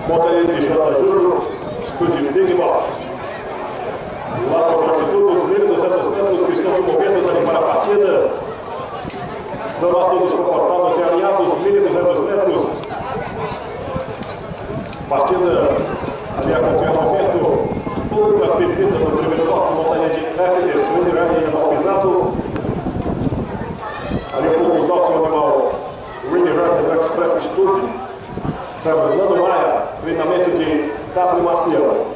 Montanha de J. Júnior, estúdio Big Box. Lá para o altitude, os 1.200 metros que estão envolvidos ali para a partida. Vamos todos comportados e alinhados, 1.200 metros. Partida ali acompanha o momento. Uma pepita no primeiro box, montanha de FD, Swing Rally pisado. Ali o nosso animal, Ring Rally do Express Studio. Fernando Maia, treinamento de W. Maciel.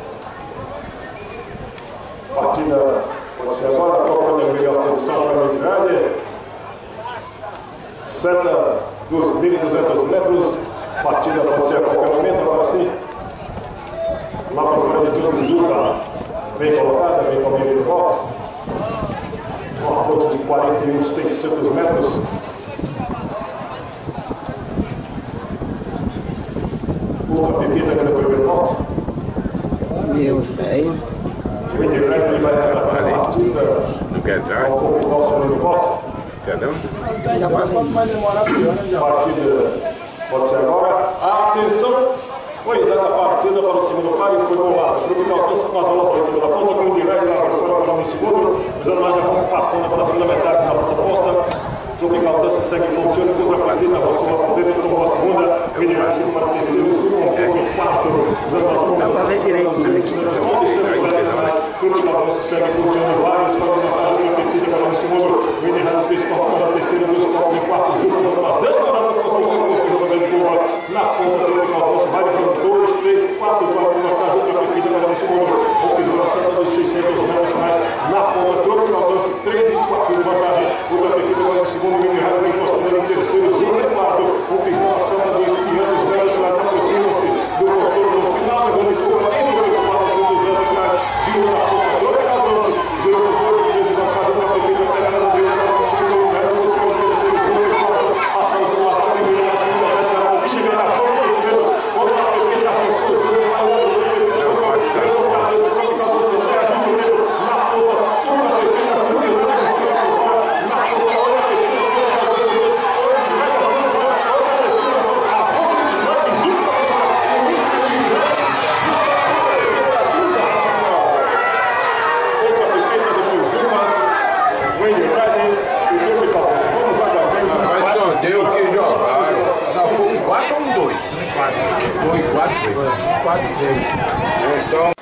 Partida pode ser agora, colocando em melhor posição para o Ring Rally. Seta dos 1.200 metros. Partida pode ser a qualquer momento, agora sim. Lá para fora de tudo, Zuka bem colocada, bem comigo no box. Um aponto de 41.600 metros. Outra pepita aqui no primeiro box. Meu velho. O Internet ele vai retratar a partida. Não quer entrar? Um pouco nosso no box. Quer não? Já passei. Partida pode ser agora. Atenção! Foi dada a partida para o segundo par e foi bolado. O grupo que alcança com as bolas ao último da ponta, com o Guilherme lá para fora para o segundo. Os animais já vão passando para a segunda metade da ponta posta. O Tropical Dança segue ponteando, cruza a partida, aproxima por dentro, tomou a segunda. O Guilherme fica para o terceiro, o quarto. Dá para ver direito. O Tropical Dança segue ponteando vários para a metade da partida para o segundo. O Guilherme fez com a terceira, dois corpos, quarto, junto, as 10 paradas para o segundo. Na ponta do Tropical Dança vai levando 2, 3, 4, para uma outra pepita para o segundo. O piso na seta dos 600 metros finais. Na ponta do Tropical Dança, 3 e 4 de vantagem. Outra pepita para o segundo. O Guilherme vem encostando no terceiro, 5 e 4. O piso na seta dos 500 metros finais. Aproxima-se do motor no final. Levando curva em 400 metros finais. Giro na ponta do Tropical Dança. Giro no 12, 13 de vantagem. Outra pepita pegada na direita para o segundo. O Guilherme no terceiro, 5 e 4. Passa as bolas para a primeira, na segunda meta. Chega na ponta do primeiro. Outra pepita avançou. Então.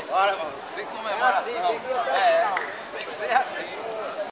Bora, mano, sem comemoração.